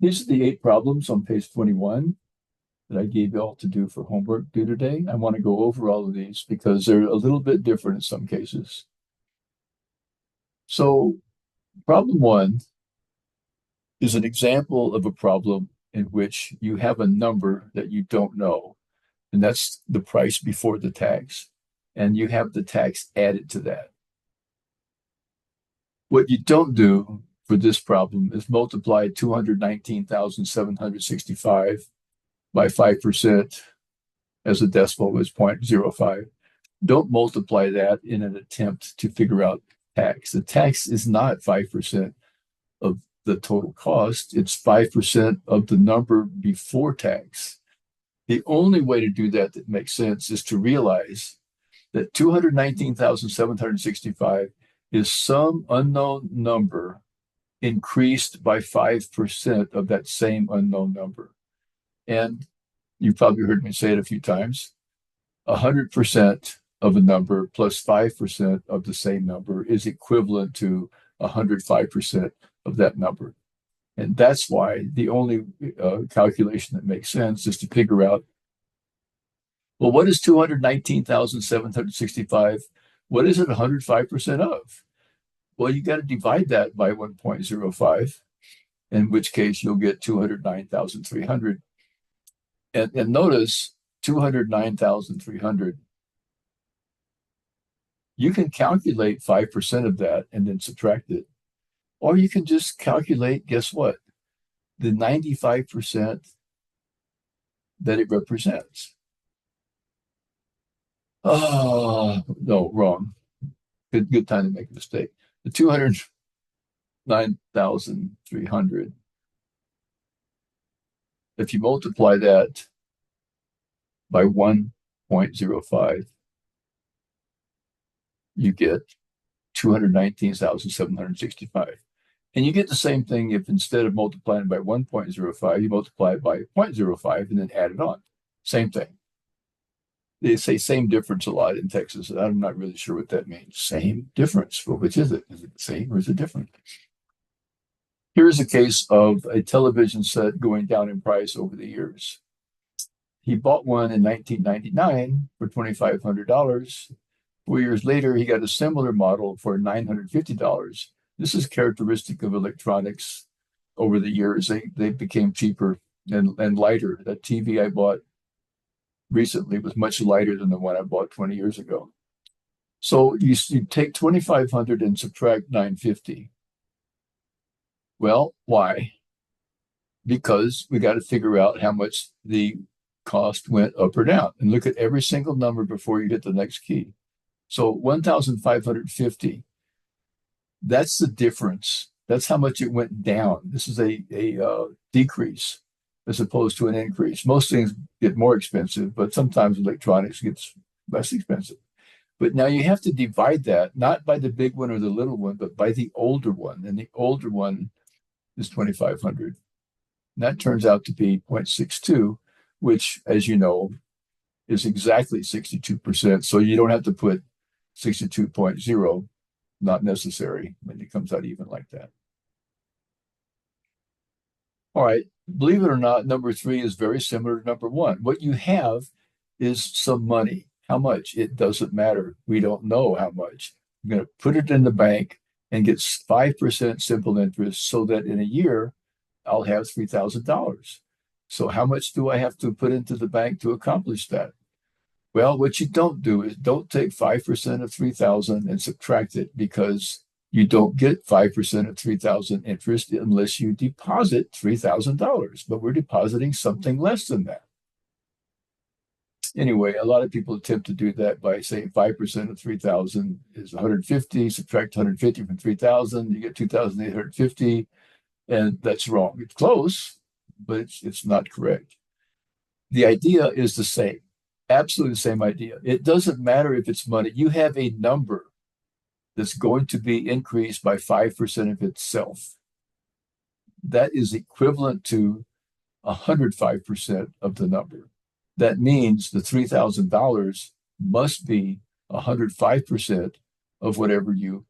These are the 8 problems on page 21 that I gave you all to do for homework due today. I want to go over all of these because they're a little bit different in some cases. So problem 1 is an example of a problem in which you have a number that you don't know, and that's the price before the tax, and you have the tax added to that. What you don't do for this problem is multiply 219,765 by 5% as a decimal is 0.05. Don't multiply that in an attempt to figure out tax. The tax is not 5% of the total cost. It's 5% of the number before tax. The only way to do that that makes sense is to realize that 219,765 is some unknown number increased by 5% of that same unknown number. And you've probably heard me say it a few times. 100% of a number plus 5% of the same number is equivalent to 105% of that number. And that's why the only calculation that makes sense is to figure out, well, what is 219,765? What is it 105% of? Well, you got to divide that by 1.05, in which case you'll get 209,300. And notice 209,300. You can calculate 5% of that and then subtract it. Or you can just calculate, guess what? The 95% that it represents. Oh, no, wrong. Good time to make a mistake. The 209,300. If you multiply that by 1.05, you get 219,765. And you get the same thing if instead of multiplying by 1.05, you multiply it by 0.05 and then add it on. Same thing. They say same difference a lot in Texas. I'm not really sure what that means. Same difference. Well, which is it? Is it the same or is it different? Here's a case of a television set going down in price over the years. He bought one in 1999 for $2,500. 4 years later, he got a similar model for $950. This is characteristic of electronics over the years. They became cheaper and lighter. That TV I bought recently was much lighter than the one I bought 20 years ago. So you take 2,500 and subtract 950. Well, why? Because we got to figure out how much the cost went up or down and look at every single number before you hit the next key. So 1,550, that's the difference. That's how much it went down. This is a decrease as opposed to an increase. Most things get more expensive, but sometimes electronics gets less expensive. But now you have to divide that, not by the big one or the little one, but by the older one. And the older one is 2,500. And that turns out to be 0.62, which, as you know, is exactly 62%. So you don't have to put 62.0, not necessary when it comes out even like that. All right, believe it or not, number 3 is very similar to number 1. What you have is some money. How much? It doesn't matter. We don't know how much. I'm going to put it in the bank and get 5% simple interest so that in a year, I'll have $3,000. So how much do I have to put into the bank to accomplish that? Well, what you don't do is don't take 5% of 3,000 and subtract it, because you don't get 5% of 3,000 interest unless you deposit $3,000. But we're depositing something less than that. Anyway, a lot of people attempt to do that by saying 5% of 3,000 is 150, subtract 150 from 3,000, you get 2,850, and that's wrong. It's close, but it's not correct. The idea is the same. Absolutely the same idea. It doesn't matter if it's money. You have a number that's going to be increased by 5% of itself. That is equivalent to 105% of the number. That means the $3,000 must be 105% of whatever you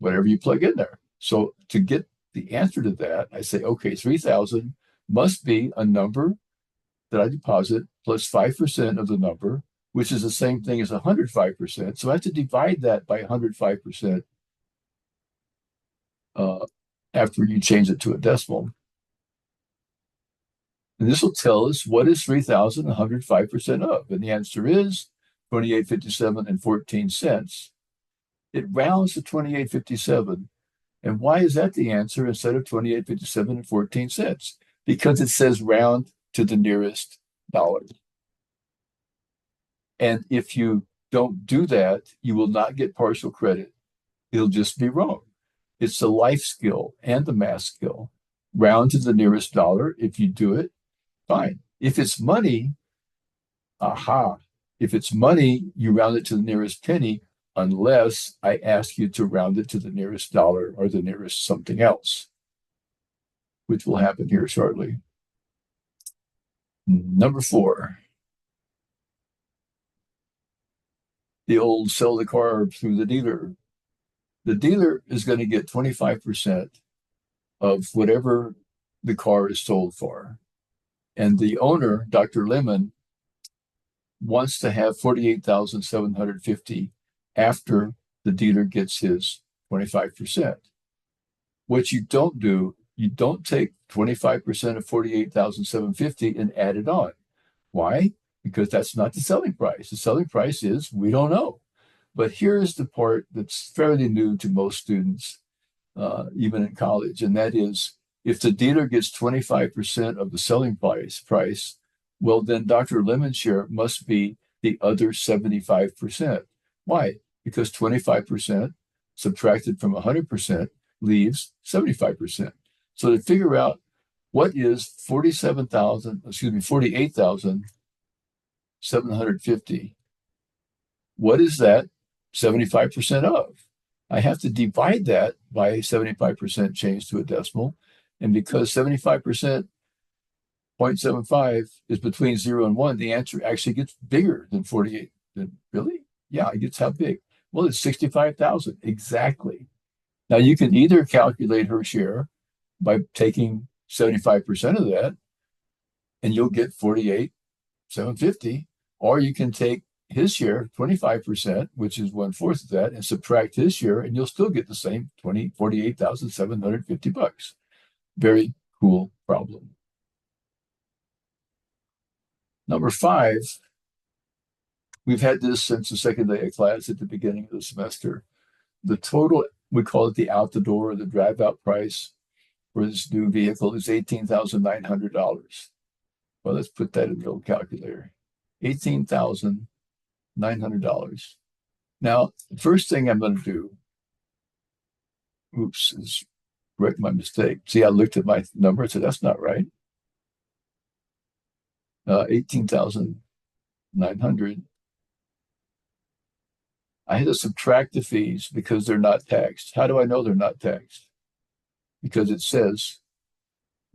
plug in there. So to get the answer to that, I say, okay, 3,000 must be a number that I deposit plus 5% of the number, which is the same thing as 105%. So I have to divide that by 105% after you change it to a decimal. And this will tell us what is 3,105% of. And the answer is 28.57 and 14 cents. It rounds to 28.57. And why is that the answer instead of 28.57 and 14 cents? Because it says round to the nearest dollar. And if you don't do that, you will not get partial credit. It'll just be wrong. It's the life skill and the math skill. Round to the nearest dollar. If you do it, fine. If it's money, aha. If it's money, you round it to the nearest penny, unless I ask you to round it to the nearest dollar or the nearest something else, which will happen here shortly. Number 4. The old sell the car through the dealer. The dealer is going to get 25% of whatever the car is sold for. And the owner, Dr. Lemon, wants to have 48,750 after the dealer gets his 25%. What you don't do, you don't take 25% of 48,750 and add it on. Why? Because that's not the selling price. The selling price is, we don't know. But here's the part that's fairly new to most students, even in college, and that is, if the dealer gets 25% of the selling price, well, then Dr. Lemon's share must be the other 75%. Why? Because 25% subtracted from 100% leaves 75%. So to figure out what is 48,750, what is that 75% of? I have to divide that by 75% change to a decimal. And because 75% 0.75 is between 0 and 1, the answer actually gets bigger than 48. Really? Yeah, it gets how big? Well, it's 65,000. Exactly. Now, you can either calculate her share by taking 75% of that, and you'll get 48,750, or you can take his share, 25%, which is 1/4 of that, and subtract his share, and you'll still get the same 48,750 bucks. Very cool problem. Number 5, we've had this since the second day of class at the beginning of the semester. The total, we call it the out the door or the drive out price for this new vehicle is $18,900. Well, let's put that in the old calculator. $18,900. Now, the first thing I'm going to do, is correct my mistake. See, I looked at my number and said, that's not right. 18,900. I had to subtract the fees because they're not taxed. How do I know they're not taxed? Because it says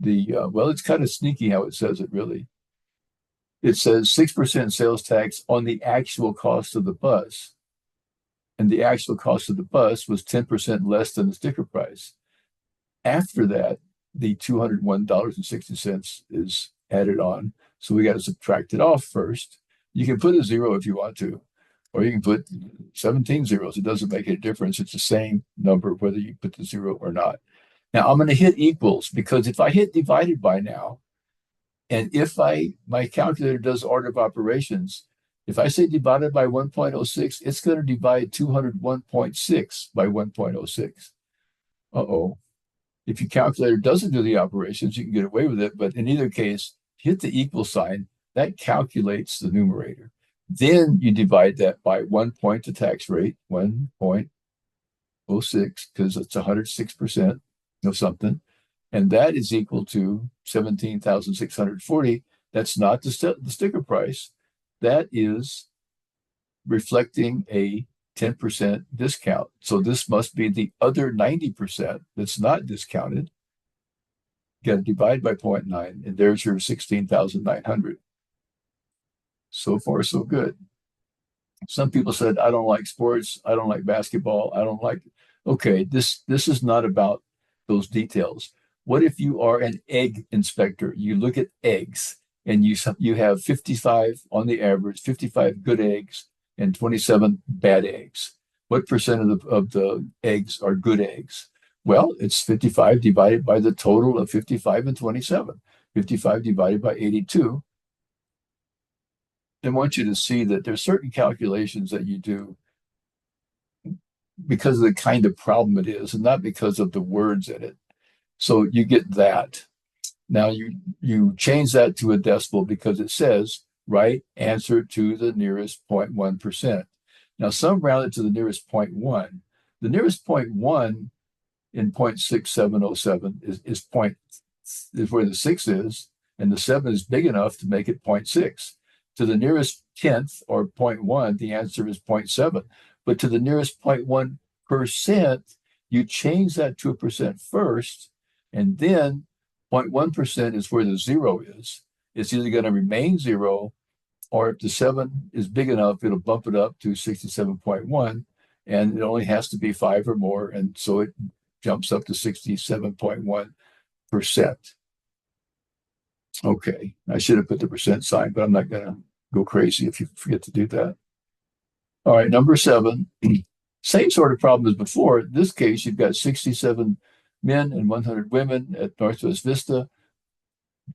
well, it's kind of sneaky how it says it, really. It says 6% sales tax on the actual cost of the bus. And the actual cost of the bus was 10% less than the sticker price. After that, the $201.60 is added on. So we got to subtract it off first. You can put a 0 if you want to, or you can put 17 zeros. It doesn't make any difference. It's the same number whether you put the 0 or not. Now I'm going to hit equals, because if I hit divided by now, and if my calculator does order of operations, if I say divided by 1.06, it's going to divide 201.6 by 1.06. Uh-oh. If your calculator doesn't do the operations, you can get away with it. But in either case, hit the equal sign. That calculates the numerator. Then you divide that by 1 point the tax rate, 1.06, because it's 106% of something. And that is equal to 17,640. That's not the sticker price. That is reflecting a 10% discount. So this must be the other 90% that's not discounted. You got to divide by 0.9, and there's your 16,900. So far, so good. Some people said, I don't like sports. I don't like basketball. I don't like. Okay, this is not about those details. What if you are an egg inspector? You look at eggs and you have 55 on the average, 55 good eggs and 27 bad eggs. What percent of the eggs are good eggs? Well, it's 55 divided by the total of 55 and 27. 55 divided by 82. I want you to see that there's certain calculations that you do because of the kind of problem it is and not because of the words in it. So you get that. Now you change that to a decimal because it says right answer to the nearest 0.1%. Now some round it to the nearest 0.1. The nearest 0.1 in 0.6707 is where the 6 is, and the 7 is big enough to make it 0.6. To the nearest 10th or 0.1, the answer is 0.7. But to the nearest 0.1%, you change that to a percent first, and then 0.1% is where the 0 is. It's either going to remain 0, or if the 7 is big enough, it'll bump it up to 67.1, and it only has to be 5 or more, and so it jumps up to 67.1%. Okay, I should have put the percent sign, but I'm not going to go crazy if you forget to do that. All right, number 7, same sort of problem as before. In this case, you've got 67 men and 100 women at Northwest Vista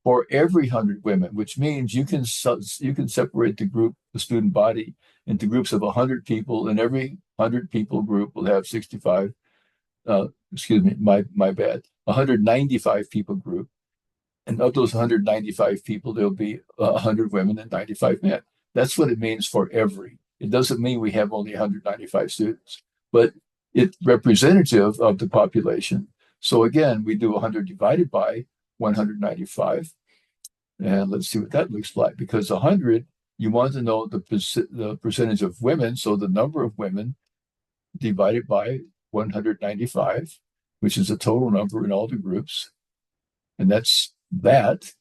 for every 100 women, which means you can separate the student body, into groups of 100 people, and every 100 people group will have 65. Excuse me, my bad. 195 people group, and of those 195 people, there'll be 100 women and 95 men. That's what it means for every. It doesn't mean we have only 195 students, but it's representative of the population. So again, we do 100 divided by 195, and let's see what that looks like. Because 100, you want to know the percentage of women, so the number of women divided by 195, which is the total number in all the groups, and that's that.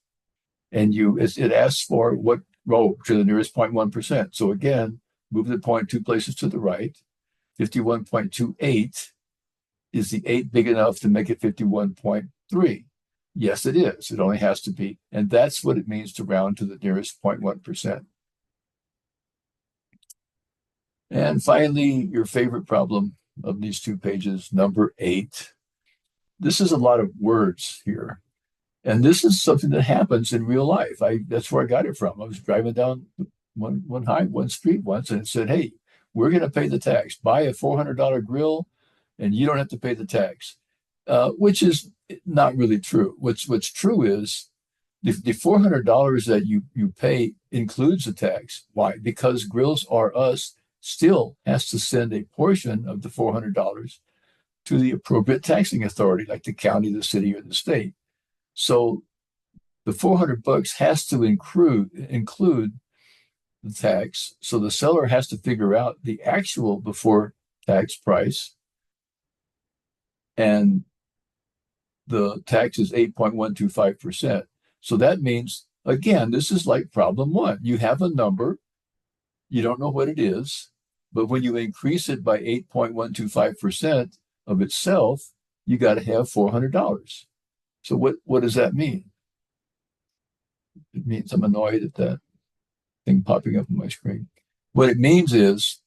And it asks for what row to the nearest 0.1%. So again, move the point 2 places to the right. 51.28. Is the 8 big enough to make it 51.3? Yes, it is. It only has to be. And that's what it means to round to the nearest 0.1%. And finally, your favorite problem of these 2 pages, number 8. This is a lot of words here. And this is something that happens in real life. That's where I got it from. I was driving down one street once, and it said, hey, we're going to pay the tax. Buy a $400 grill, and you don't have to pay the tax, which is not really true. What's true is the $400 that you pay includes the tax. Why? Because Grills R Us still has to send a portion of the $400 to the appropriate taxing authority, like the county, the city, or the state. So the $400 has to include the tax. So the seller has to figure out the actual before tax price, and the tax is 8.125%. So that means, again, this is like problem 1. You have a number, you don't know what it is, but when you increase it by 8.125% of itself, you got to have $400. So what does that mean? It means I'm annoyed at that thing popping up on my screen. What it means is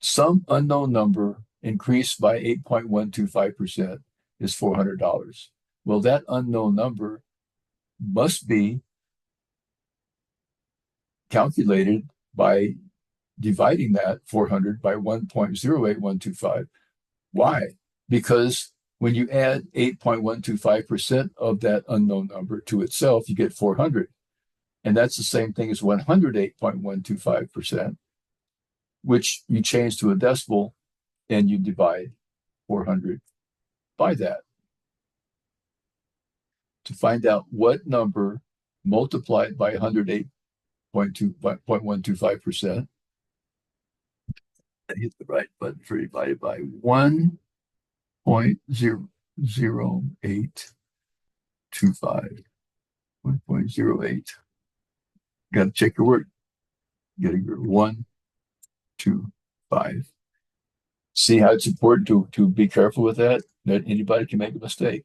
some unknown number increased by 8.125% is $400. Well, that unknown number must be calculated by dividing that 400 by 1.08125. Why? Because when you add 8.125% of that unknown number to itself, you get 400. And that's the same thing as 108.125%, which you change to a decimal and you divide 400 by that to find out what number multiplied by 108.125%. I hit the right button for divided by 1.00825. 1.08. Got to check your work. You got to go 1, 2, 5. See how it's important to be careful with that? That anybody can make a mistake.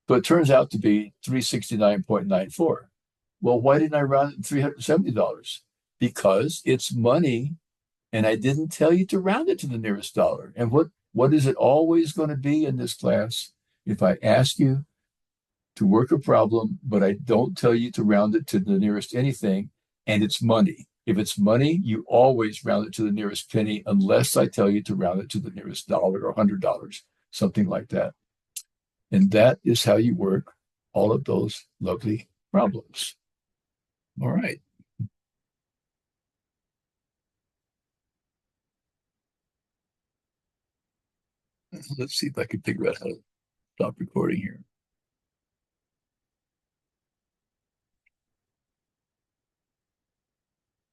But it turns out to be 369.94. Well, why didn't I round it to $370? Because it's money, and I didn't tell you to round it to the nearest dollar. And what is it always going to be in this class? If I ask you to work a problem, but I don't tell you to round it to the nearest anything, and it's money. If it's money, you always round it to the nearest penny, unless I tell you to round it to the nearest dollar or $100, something like that. And that is how you work all of those lovely problems. All right. Let's see if I can figure out how to stop recording here.